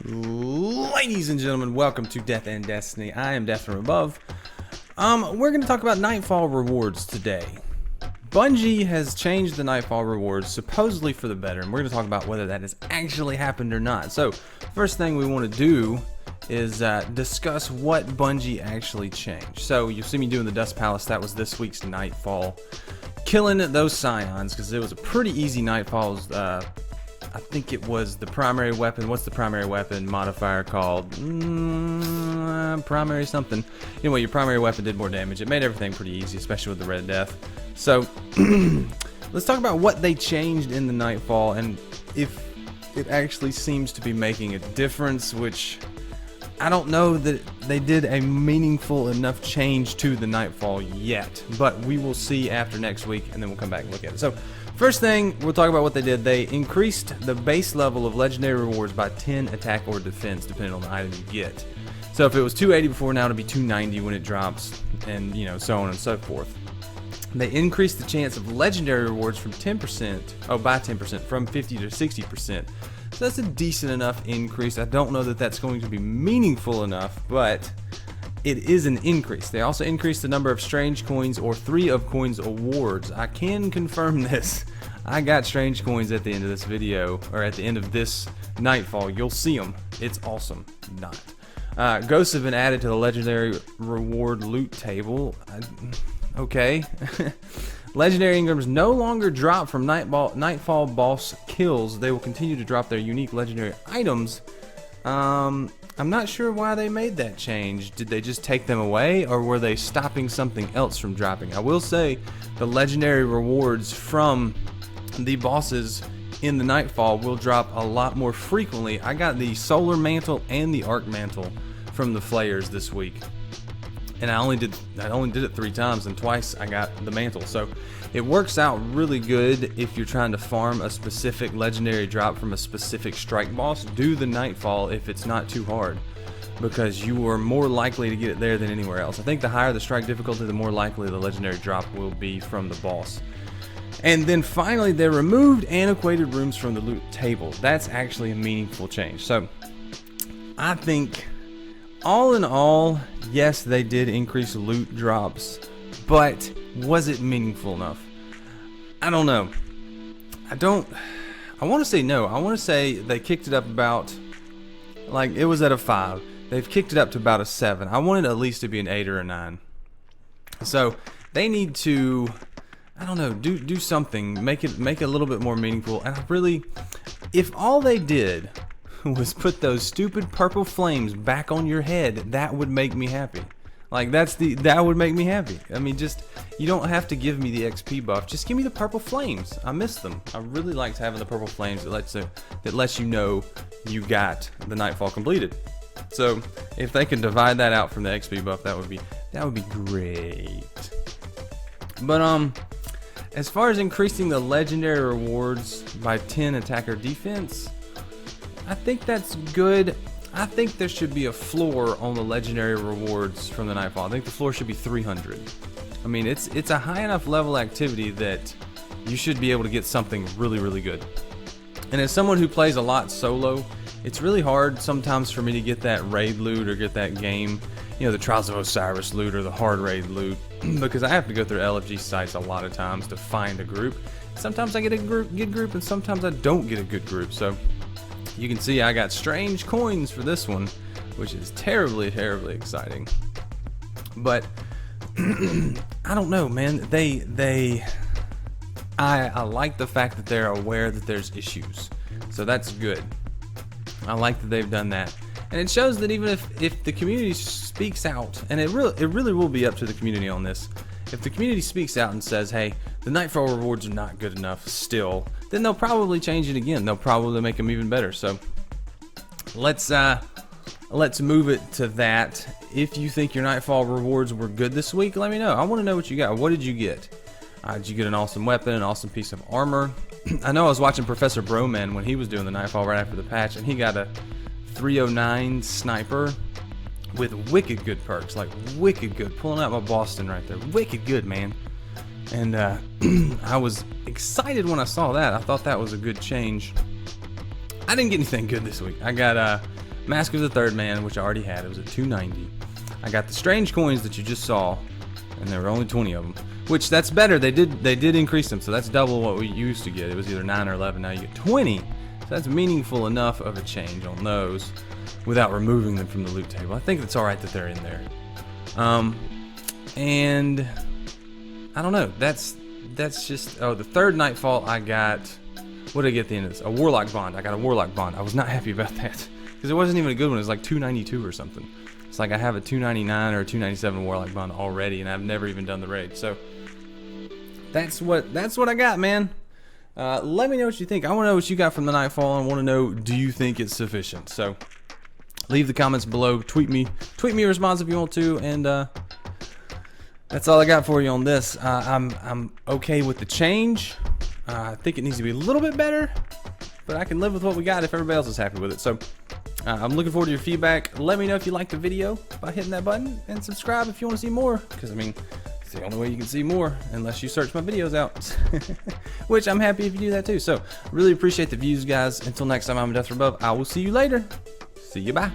Ladies and gentlemen, welcome to Death and Destiny. I am Death from Above. We're going to talk about Nightfall rewards today. Bungie has changed the Nightfall rewards supposedly for the better, and we're going to talk about whether that has actually happened or not. So, first thing we want to do is discuss what Bungie actually changed. So, you'll see me doing the Dust Palace. That was this week's Nightfall. Killing those Scions, because it was a pretty easy Nightfall. I think it was the primary weapon. What's the primary weapon modifier called? Primary something. Anyway, your primary weapon did more damage. It made everything pretty easy, especially with the Red Death. So, let's talk about what they changed in the Nightfall and if it actually seems to be making a difference, which I don't know that they did a meaningful enough change to the Nightfall yet, but we will see after next week, and then we'll come back and look at it. So, first thing, we'll talk about what they did. They increased the base level of legendary rewards by 10 attack or defense, depending on the item you get. So if it was 280 before, now it'll be 290 when it drops, and so on and so forth. They increased the chance of legendary rewards from by 10%, from 50 to 60%. So that's a decent enough increase. I don't know that that's going to be meaningful enough, but it is an increase. They also increased the number of strange coins or 3 of coins awards. I can confirm this. I got strange coins at the end of this video, or at the end of this Nightfall. You'll see them. It's awesome. Not. Ghosts have been added to the legendary reward loot table. Okay. Legendary Engrams no longer drop from Nightfall boss kills. They will continue to drop their unique legendary items. I'm not sure why they made that change. Did they just take them away, or were they stopping something else from dropping? I will say the legendary rewards from the bosses in the Nightfall will drop a lot more frequently. I got the Solar Mantle and the Arc Mantle from the Flayers this week, and I only did it 3 times, and twice I got the Mantle. So it works out really good if you're trying to farm a specific legendary drop from a specific strike boss. Do the Nightfall if it's not too hard, because you are more likely to get it there than anywhere else. I think the higher the strike difficulty, the more likely the legendary drop will be from the boss. And then finally, they removed antiquated rooms from the loot table. That's actually a meaningful change. So I think, all in all, yes, they did increase loot drops, but was it meaningful enough? I don't know. I want to say no. I want to say they kicked it up about, like, it was at a 5. They've kicked it up to about a 7. I wanted at least to be an 8 or a 9. So they need to, I don't know, do something, make it a little bit more meaningful. And I really, if all they did was put those stupid purple flames back on your head, that would make me happy. Like, that would make me happy. I mean, just, you don't have to give me the XP buff. Just give me the purple flames. I miss them. I really liked having the purple flames that lets you know you got the Nightfall completed. So if they can divide that out from the XP buff, that would be great. But as far as increasing the legendary rewards by 10 attack or defense, I think that's good. I think there should be a floor on the legendary rewards from the Nightfall. I think the floor should be 300. I mean, it's a high enough level activity that you should be able to get something really, really good. And as someone who plays a lot solo, it's really hard sometimes for me to get that raid loot or get that game, the Trials of Osiris loot or the hard raid loot, because I have to go through LFG sites a lot of times to find a group. Sometimes I get a good group, and sometimes I don't get a good group. So you can see I got strange coins for this one, which is terribly, terribly exciting. But I don't know, man. I like the fact that they're aware that there's issues, so that's good. I like that they've done that, and it shows that even if the community speaks out, and it really will be up to the community on this. If the community speaks out and says, hey, the Nightfall rewards are not good enough still, then they'll probably change it again. They'll probably make them even better. So let's move it to that. If you think your Nightfall rewards were good this week, let me know. I want to know what you got. What did you get? Did you get an awesome weapon, an awesome piece of armor? I know I was watching Professor Broman when he was doing the Nightfall right after the patch, and he got a 309 sniper with wicked good perks, like wicked good. Pulling out my Boston right there, wicked good, man. And I was excited when I saw that. I thought that was a good change. I didn't get anything good this week. I got Mask of the Third Man, which I already had. It was at 290. I got the strange coins that you just saw, and there were only 20 of them. Which, that's better. They did increase them, so that's double what we used to get. It was either 9 or 11. Now you get 20. So that's meaningful enough of a change on those without removing them from the loot table. I think it's alright that they're in there. And I don't know. That's just... Oh, the third Nightfall I got... What did I get at the end of this? A Warlock Bond. I got a Warlock Bond. I was not happy about that. Because it wasn't even a good one. It was like 292 or something. It's like I have a 299 or a 297 Warlock Bond already, and I've never even done the raid. So that's what I got, man. Let me know what you think. I want to know what you got from the Nightfall, and want to know, do you think it's sufficient? So leave the comments below. Tweet me a response if you want to, and that's all I got for you on this. I'm okay with the change. I think it needs to be a little bit better, but I can live with what we got if everybody else is happy with it. So I'm looking forward to your feedback. Let me know if you liked the video by hitting that button, and subscribe if you want to see more, because I mean, it's the only way you can see more unless you search my videos out, which I'm happy if you do that too. So really appreciate the views, guys. Until next time, I'm Death from Above. I will see you later. See you, bye.